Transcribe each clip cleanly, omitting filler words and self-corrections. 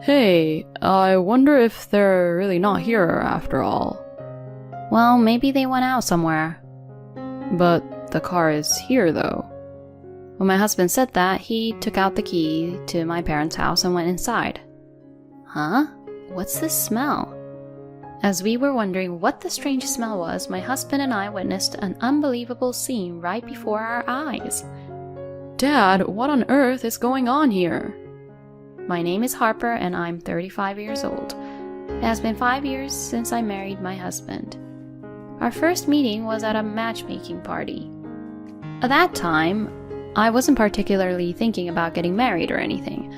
Hey, I wonder if they're really not here after all. Well, maybe they went out somewhere. But the car is here, though. When my husband said that, he took out the key to my parents' house and went inside. Huh? What's this smell? As we were wondering what the strange smell was, my husband and I witnessed an unbelievable scene right before our eyes. Dad, what on earth is going on here? My name is Harper and I'm 35 years old. It has been 5 years since I married my husband. Our first meeting was at a matchmaking party. At that time, I wasn't particularly thinking about getting married or anything,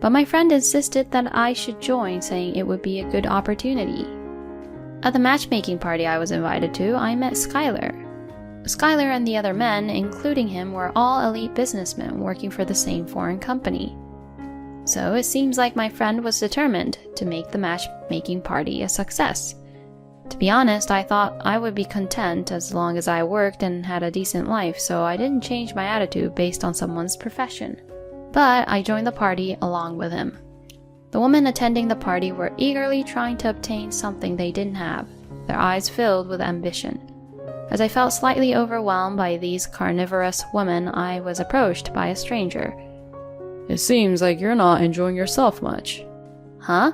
but my friend insisted that I should join, saying it would be a good opportunity. At the matchmaking party I was invited to, I met Skylar. Skylar and the other men, including him, were all elite businessmen working for the same foreign company. So it seems like my friend was determined to make the matchmaking party a success. To be honest, I thought I would be content as long as I worked and had a decent life, so I didn't change my attitude based on someone's profession. But I joined the party along with him. The women attending the party were eagerly trying to obtain something they didn't have, their eyes filled with ambition. As I felt slightly overwhelmed by these carnivorous women, I was approached by a stranger. It seems like you're not enjoying yourself much. Huh?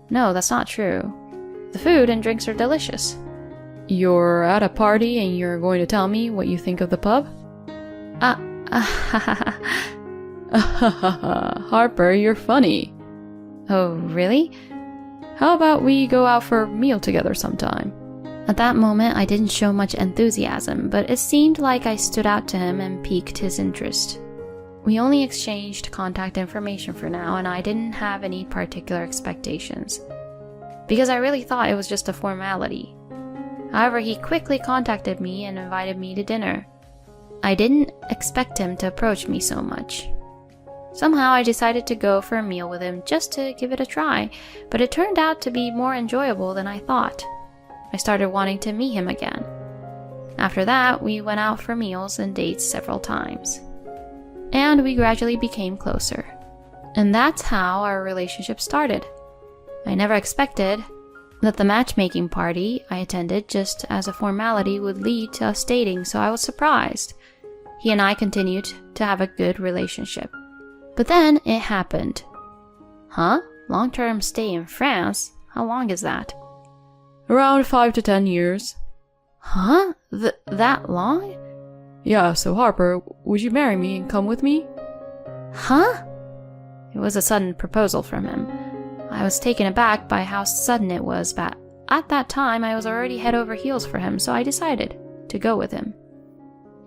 No, that's not true. The food and drinks are delicious. You're at a party and you're going to tell me what you think of the pub? Harper, you're funny. Oh, really? How about we go out for a meal together sometime? At that moment, I didn't show much enthusiasm, but it seemed like I stood out to him and piqued his interest. We only exchanged contact information for now, and I didn't have any particular expectations, because I really thought it was just a formality. However, he quickly contacted me and invited me to dinner. I didn't expect him to approach me so much. Somehow I decided to go for a meal with him just to give it a try, but it turned out to be more enjoyable than I thought. I started wanting to meet him again. After that, we went out for meals and dates several times. And we gradually became closer. And that's how our relationship started. I never expected that the matchmaking party I attended just as a formality would lead to us dating, so I was surprised. He and I continued to have a good relationship. But then it happened. Huh? Long-term stay in France? How long is that? Around 5 to 10 years. Huh? That long? Yeah, so Harper, would you marry me and come with me? Huh? It was a sudden proposal from him. I was taken aback by how sudden it was, but at that time I was already head over heels for him, so I decided to go with him.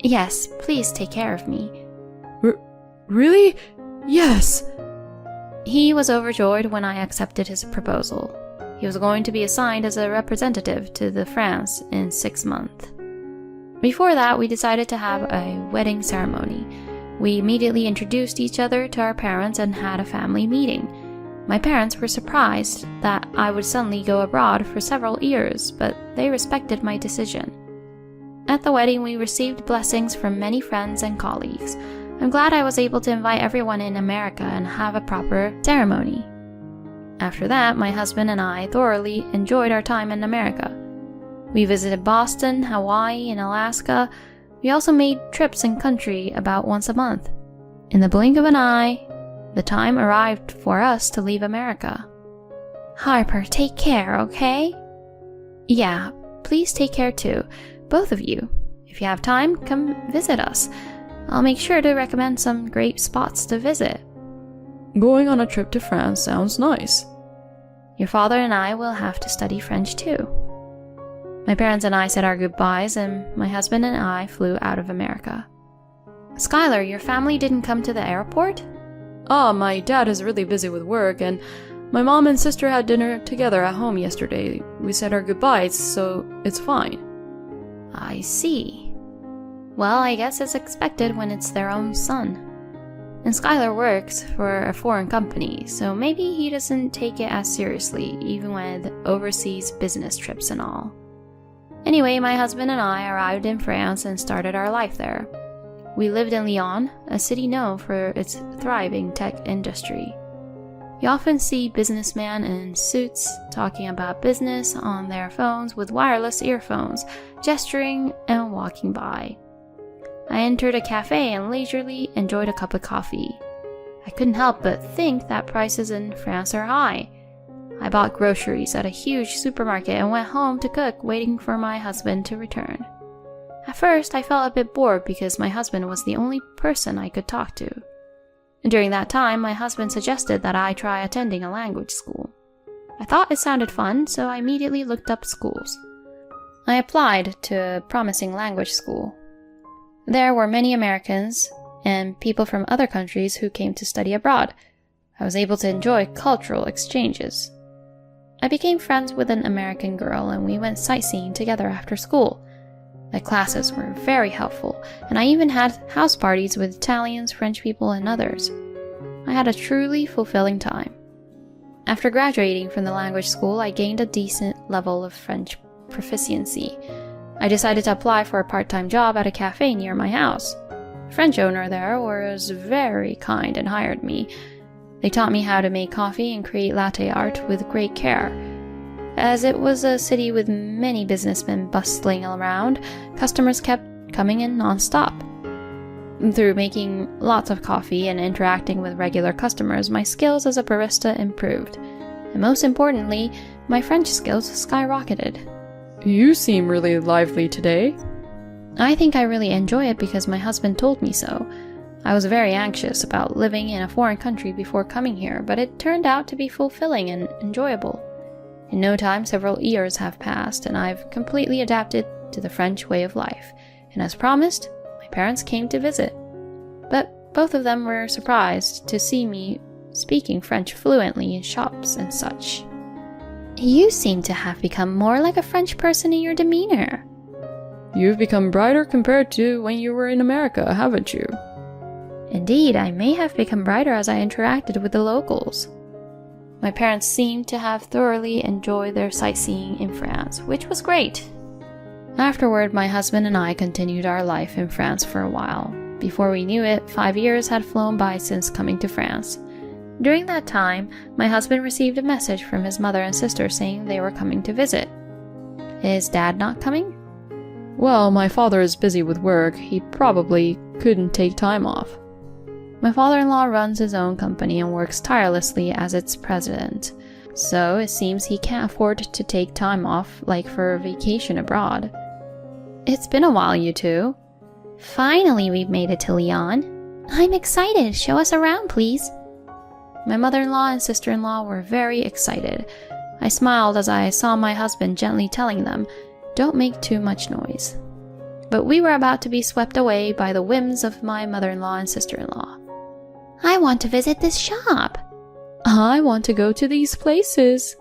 Yes, please take care of me. Really? Yes! He was overjoyed when I accepted his proposal. He was going to be assigned as a representative to the France in 6 months. Before that, we decided to have a wedding ceremony. We immediately introduced each other to our parents and had a family meeting. My parents were surprised that I would suddenly go abroad for several years, but they respected my decision. At the wedding, we received blessings from many friends and colleagues. I'm glad I was able to invite everyone in America and have a proper ceremony. After that, my husband and I thoroughly enjoyed our time in America. We visited Boston, Hawaii, and Alaska. We also made trips in country about once a month. In the blink of an eye, the time arrived for us to leave America. Harper, take care, okay? Yeah, please take care too, both of you. If you have time, come visit us. I'll make sure to recommend some great spots to visit. Going on a trip to France sounds nice. Your father and I will have to study French too. My parents and I said our goodbyes, and my husband and I flew out of America. Skylar, your family didn't come to the airport? My dad is really busy with work, and my mom and sister had dinner together at home yesterday. We said our goodbyes, so it's fine. I see. Well, I guess it's expected when it's their own son. And Skylar works for a foreign company, so maybe he doesn't take it as seriously, even with overseas business trips and all. Anyway, my husband and I arrived in France and started our life there. We lived in Lyon, a city known for its thriving tech industry. You often see businessmen in suits talking about business on their phones with wireless earphones, gesturing and walking by. I entered a cafe and leisurely enjoyed a cup of coffee. I couldn't help but think that prices in France are high. I bought groceries at a huge supermarket and went home to cook, waiting for my husband to return. At first, I felt a bit bored because my husband was the only person I could talk to. During that time, my husband suggested that I try attending a language school. I thought it sounded fun, so I immediately looked up schools. I applied to a promising language school. There were many Americans and people from other countries who came to study abroad. I was able to enjoy cultural exchanges. I became friends with an American girl and we went sightseeing together after school. The classes were very helpful, and I even had house parties with Italians, French people, and others. I had a truly fulfilling time. After graduating from the language school, I gained a decent level of French proficiency. I decided to apply for a part-time job at a cafe near my house. The French owner there was very kind and hired me. They taught me how to make coffee and create latte art with great care. As it was a city with many businessmen bustling around, customers kept coming in non-stop. Through making lots of coffee and interacting with regular customers, my skills as a barista improved. And most importantly, my French skills skyrocketed. You seem really lively today. I think I really enjoy it because my husband told me so. I was very anxious about living in a foreign country before coming here, but it turned out to be fulfilling and enjoyable. In no time, several years have passed, and I've completely adapted to the French way of life. And as promised, my parents came to visit. But both of them were surprised to see me speaking French fluently in shops and such. You seem to have become more like a French person in your demeanor. You've become brighter compared to when you were in America, haven't you? Indeed, I may have become brighter as I interacted with the locals. My parents seemed to have thoroughly enjoyed their sightseeing in France, which was great. Afterward, my husband and I continued our life in France for a while. Before we knew it, 5 years had flown by since coming to France. During that time, my husband received a message from his mother and sister saying they were coming to visit. Is Dad not coming? Well, my father is busy with work. He probably couldn't take time off. My father-in-law runs his own company and works tirelessly as its president, so it seems he can't afford to take time off, like for a vacation abroad. It's been a while, you two. Finally, we've made it to Lyon. I'm excited. Show us around, please. My mother-in-law and sister-in-law were very excited. I smiled as I saw my husband gently telling them, "Don't make too much noise." But we were about to be swept away by the whims of my mother-in-law and sister-in-law. I want to visit this shop. I want to go to these places.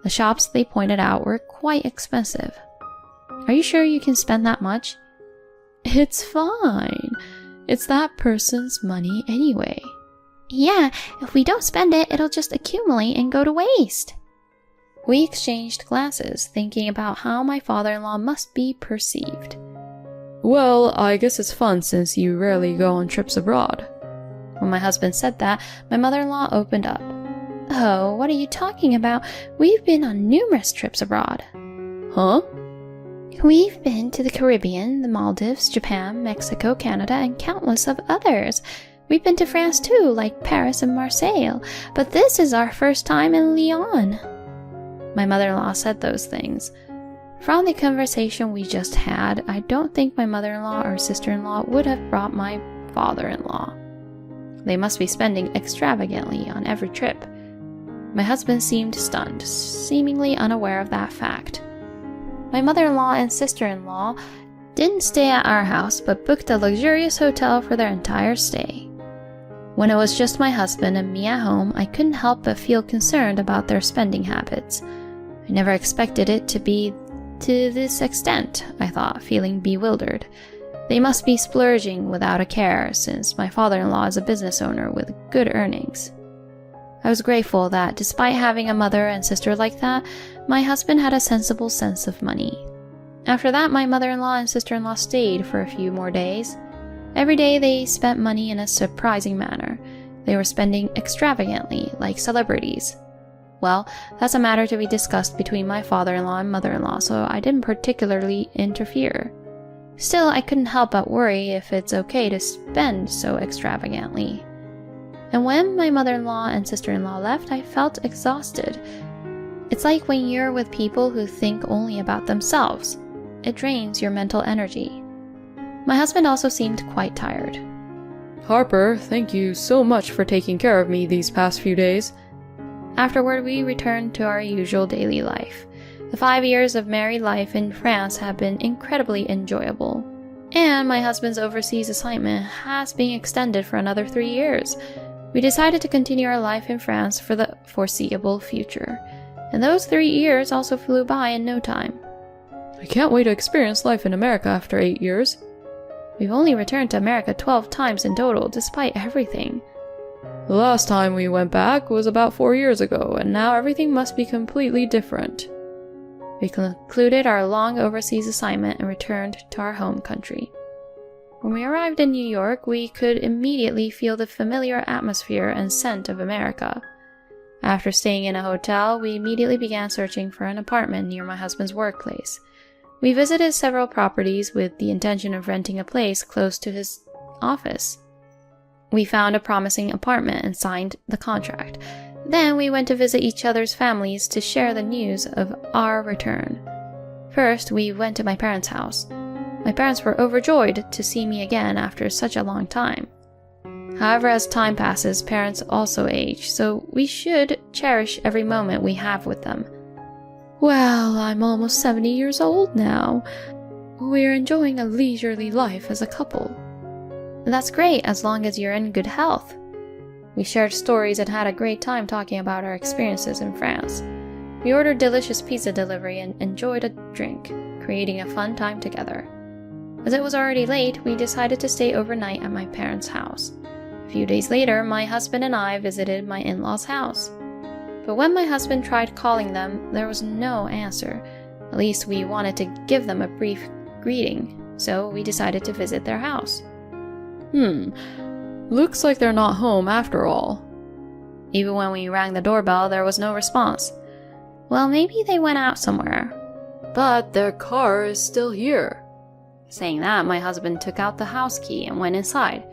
The shops they pointed out were quite expensive. Are you sure you can spend that much? It's fine. It's that person's money anyway. Yeah, if we don't spend it, it'll just accumulate and go to waste. We exchanged glances, thinking about how my father-in-law must be perceived. Well, I guess it's fun since you rarely go on trips abroad. When my husband said that, my mother-in-law opened up. Oh, what are you talking about? We've been on numerous trips abroad. Huh? We've been to the Caribbean, the Maldives, Japan, Mexico, Canada, and countless of others. We've been to France too, like Paris and Marseille, but this is our first time in Lyon. My mother-in-law said those things. From the conversation we just had, I don't think my mother-in-law or sister-in-law would have brought my father-in-law. They must be spending extravagantly on every trip. My husband seemed stunned, seemingly unaware of that fact. My mother-in-law and sister-in-law didn't stay at our house, but booked a luxurious hotel for their entire stay. When it was just my husband and me at home, I couldn't help but feel concerned about their spending habits. I never expected it to be to this extent, I thought, feeling bewildered. They must be splurging without a care, since my father-in-law is a business owner with good earnings. I was grateful that, despite having a mother and sister like that, my husband had a sensible sense of money. After that, my mother-in-law and sister-in-law stayed for a few more days. Every day they spent money in a surprising manner. They were spending extravagantly, like celebrities. Well, that's a matter to be discussed between my father-in-law and mother-in-law, so I didn't particularly interfere. Still, I couldn't help but worry if it's okay to spend so extravagantly. And when my mother-in-law and sister-in-law left, I felt exhausted. It's like when you're with people who think only about themselves. It drains your mental energy. My husband also seemed quite tired. Harper, thank you so much for taking care of me these past few days. Afterward, we returned to our usual daily life. The 5 years of married life in France have been incredibly enjoyable. And my husband's overseas assignment has been extended for another 3 years. We decided to continue our life in France for the foreseeable future. And those 3 years also flew by in no time. I can't wait to experience life in America after 8 years. We've only returned to America 12 times in total, despite everything. The last time we went back was about 4 years ago, and now everything must be completely different. We concluded our long overseas assignment and returned to our home country. When we arrived in New York, we could immediately feel the familiar atmosphere and scent of America. After staying in a hotel, we immediately began searching for an apartment near my husband's workplace. We visited several properties with the intention of renting a place close to his office. We found a promising apartment and signed the contract. Then we went to visit each other's families to share the news of our return. First, we went to my parents' house. My parents were overjoyed to see me again after such a long time. However, as time passes, parents also age, so we should cherish every moment we have with them. Well, I'm almost 70 years old now. We're enjoying a leisurely life as a couple. That's great as long as you're in good health. We shared stories and had a great time talking about our experiences in France. We ordered delicious pizza delivery and enjoyed a drink, creating a fun time together. As it was already late, we decided to stay overnight at my parents' house. A few days later, my husband and I visited my in-laws' house. But when my husband tried calling them, there was no answer. At least we wanted to give them a brief greeting, so we decided to visit their house. Looks like they're not home after all. Even when we rang the doorbell, there was no response. Well, maybe they went out somewhere. But their car is still here. Saying that, my husband took out the house key and went inside.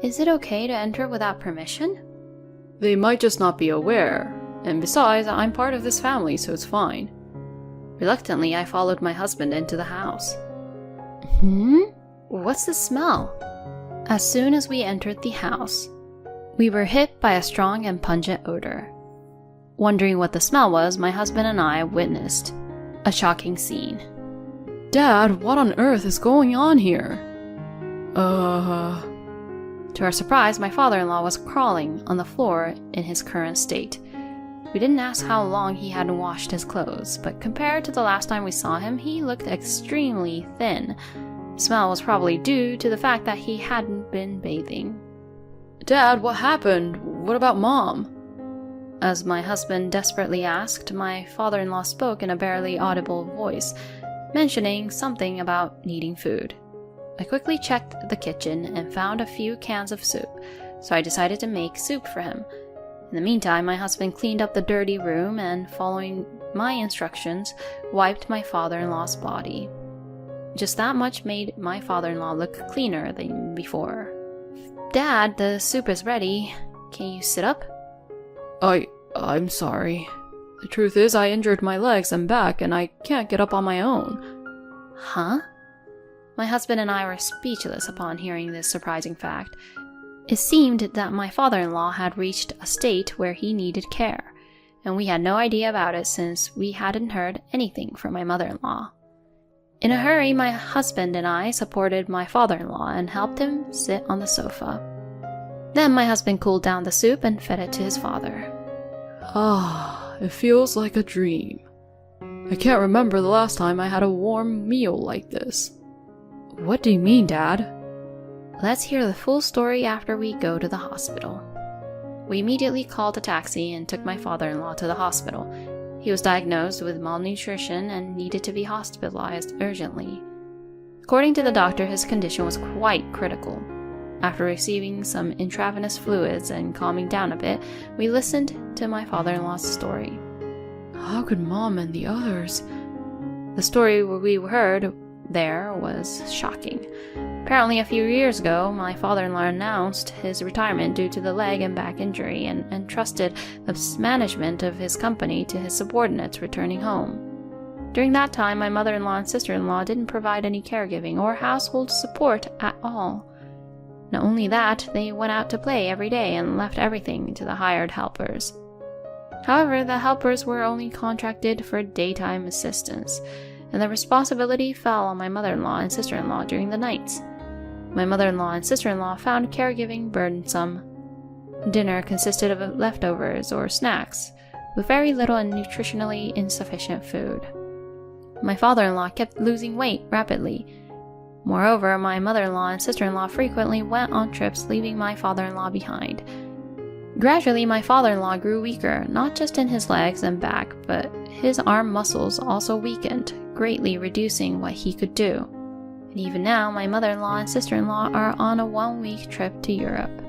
Is it okay to enter without permission? They might just not be aware. And besides, I'm part of this family, so it's fine. Reluctantly, I followed my husband into the house. What's the smell? As soon as we entered the house, we were hit by a strong and pungent odor. Wondering what the smell was, my husband and I witnessed a shocking scene. Dad, what on earth is going on here? To our surprise, my father-in-law was crawling on the floor in his current state. We didn't ask how long he hadn't washed his clothes, but compared to the last time we saw him, he looked extremely thin. The smell was probably due to the fact that he hadn't been bathing. Dad, what happened? What about Mom? As my husband desperately asked, my father-in-law spoke in a barely audible voice, mentioning something about needing food. I quickly checked the kitchen and found a few cans of soup, so I decided to make soup for him. In the meantime, my husband cleaned up the dirty room and, following my instructions, wiped my father-in-law's body. Just that much made my father-in-law look cleaner than before. Dad, the soup is ready. Can you sit up? I'm sorry. The truth is, I injured my legs and back, and I can't get up on my own. Huh? My husband and I were speechless upon hearing this surprising fact. It seemed that my father-in-law had reached a state where he needed care, and we had no idea about it since we hadn't heard anything from my mother-in-law. In a hurry, my husband and I supported my father-in-law and helped him sit on the sofa. Then my husband cooled down the soup and fed it to his father. It feels like a dream. I can't remember the last time I had a warm meal like this. What do you mean, Dad? Let's hear the full story after we go to the hospital. We immediately called a taxi and took my father-in-law to the hospital. He was diagnosed with malnutrition and needed to be hospitalized urgently. According to the doctor, his condition was quite critical. After receiving some intravenous fluids and calming down a bit, we listened to my father-in-law's story. How could Mom and the others? The story we heard there was shocking. Apparently, a few years ago, my father-in-law announced his retirement due to the leg and back injury and entrusted the management of his company to his subordinates returning home. During that time, my mother-in-law and sister-in-law didn't provide any caregiving or household support at all. Not only that, they went out to play every day and left everything to the hired helpers. However, the helpers were only contracted for daytime assistance, and the responsibility fell on my mother-in-law and sister-in-law during the nights. My mother-in-law and sister-in-law found caregiving burdensome. Dinner consisted of leftovers or snacks, with very little and nutritionally insufficient food. My father-in-law kept losing weight rapidly. Moreover, my mother-in-law and sister-in-law frequently went on trips, leaving my father-in-law behind. Gradually, my father-in-law grew weaker, not just in his legs and back, but his arm muscles also weakened, greatly reducing what he could do. And even now, my mother-in-law and sister-in-law are on a 1-week trip to Europe.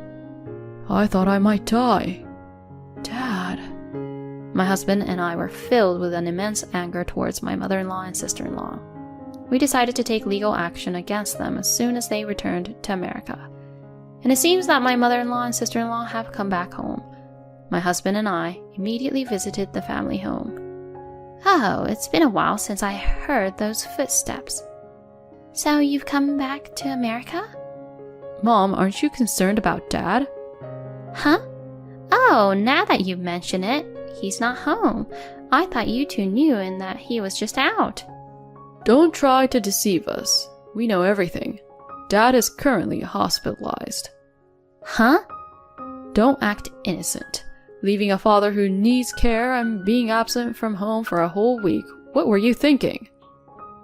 I thought I might die. Dad. My husband and I were filled with an immense anger towards my mother-in-law and sister-in-law. We decided to take legal action against them as soon as they returned to America. And it seems that my mother-in-law and sister-in-law have come back home. My husband and I immediately visited the family home. Oh, it's been a while since I heard those footsteps. So you've come back to America? Mom, aren't you concerned about Dad? Huh? Oh, now that you mention it, he's not home. I thought you two knew and that he was just out. Don't try to deceive us. We know everything. Dad is currently hospitalized. Huh? Don't act innocent. Leaving a father who needs care and being absent from home for a whole week. What were you thinking?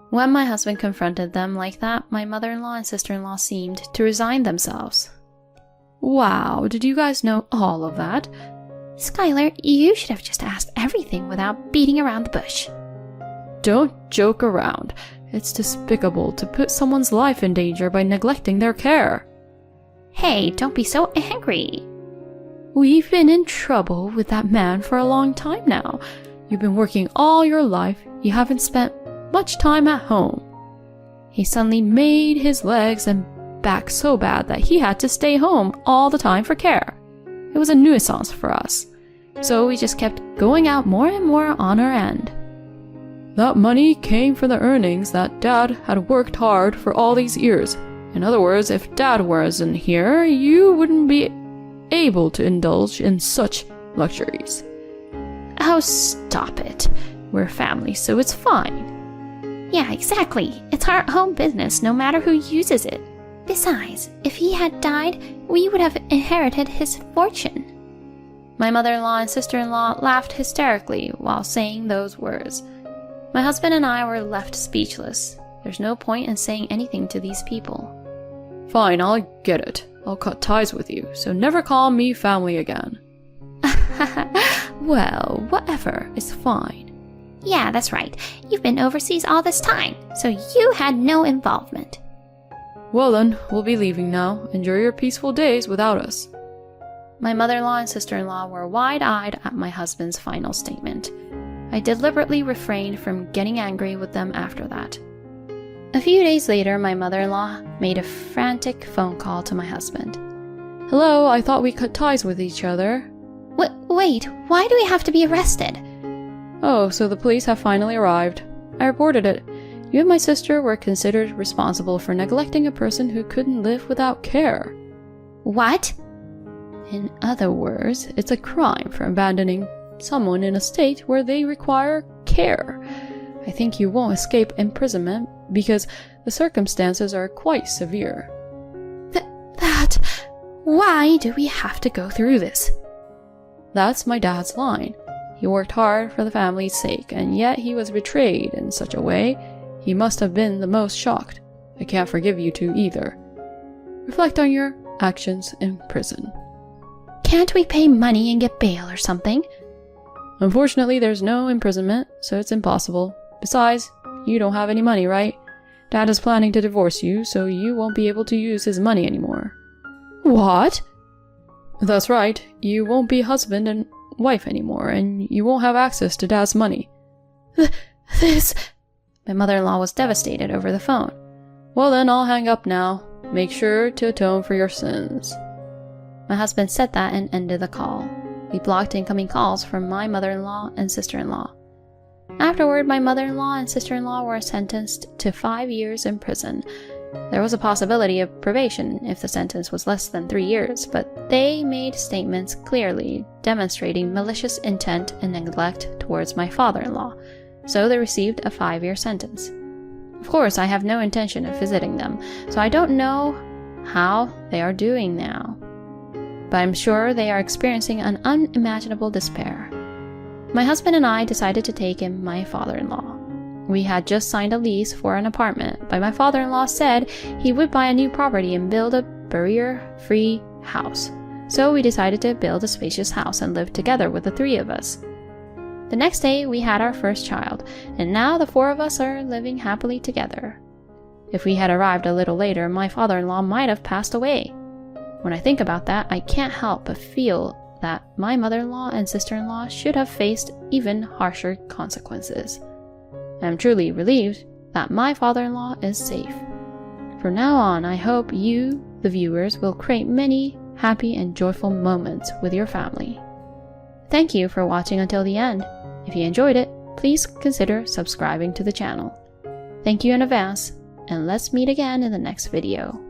When my husband confronted them like that, my mother-in-law and sister-in-law seemed to resign themselves. Wow, did you guys know all of that? Skylar, you should have just asked everything without beating around the bush. Don't joke around. It's despicable to put someone's life in danger by neglecting their care. Hey, don't be so angry. We've been in trouble with that man for a long time now. You've been working all your life. You haven't spent much time at home. He suddenly made his legs and back so bad that he had to stay home all the time for care. It was a nuisance for us. So we just kept going out more and more on our end. That money came from the earnings that Dad had worked hard for all these years. In other words, if Dad wasn't here, you wouldn't be able to indulge in such luxuries. Oh, stop it. We're family, so it's fine. Yeah, exactly. It's our own business, no matter who uses it. Besides, if he had died, we would have inherited his fortune. My mother-in-law and sister-in-law laughed hysterically while saying those words. My husband and I were left speechless. There's no point in saying anything to these people. Fine, I'll get it. I'll cut ties with you, so never call me family again. Well, whatever is fine. Yeah, that's right. You've been overseas all this time, so you had no involvement. Well then, we'll be leaving now. Enjoy your peaceful days without us. My mother-in-law and sister-in-law were wide-eyed at my husband's final statement. I deliberately refrained from getting angry with them after that. A few days later, my mother-in-law made a frantic phone call to my husband. Hello, I thought we cut ties with each other. Wait, why do we have to be arrested? Oh, so the police have finally arrived. I reported it. You and my sister were considered responsible for neglecting a person who couldn't live without care. What? In other words, it's a crime for abandoning someone in a state where they require care. I think you won't escape imprisonment because the circumstances are quite severe. Why do we have to go through this? That's my dad's line. He worked hard for the family's sake, and yet he was betrayed in such a way. He must have been the most shocked. I can't forgive you two either. Reflect on your actions in prison. Can't we pay money and get bail or something? Unfortunately, there's no imprisonment, so it's impossible. Besides, you don't have any money, right? Dad is planning to divorce you, so you won't be able to use his money anymore. What? That's right, you won't be husband and wife anymore, and you won't have access to Dad's money. This... My mother-in-law was devastated over the phone. Well then, I'll hang up now. Make sure to atone for your sins. My husband said that and ended the call. We blocked incoming calls from my mother-in-law and sister-in-law. Afterward, my mother-in-law and sister-in-law were sentenced to 5 years in prison. There was a possibility of probation if the sentence was less than 3 years, but they made statements clearly demonstrating malicious intent and neglect towards my father-in-law, so they received a 5-year sentence. Of course, I have no intention of visiting them, so I don't know how they are doing now. But I'm sure they are experiencing an unimaginable despair. My husband and I decided to take in my father-in-law. We had just signed a lease for an apartment, but my father-in-law said he would buy a new property and build a barrier-free house. So we decided to build a spacious house and live together with the 3 of us. The next day, we had our first child, and now the 4 of us are living happily together. If we had arrived a little later, my father-in-law might have passed away. When I think about that, I can't help but feel that my mother-in-law and sister-in-law should have faced even harsher consequences. I am truly relieved that my father-in-law is safe. From now on, I hope you, the viewers, will create many happy and joyful moments with your family. Thank you for watching until the end. If you enjoyed it, please consider subscribing to the channel. Thank you in advance, and let's meet again in the next video.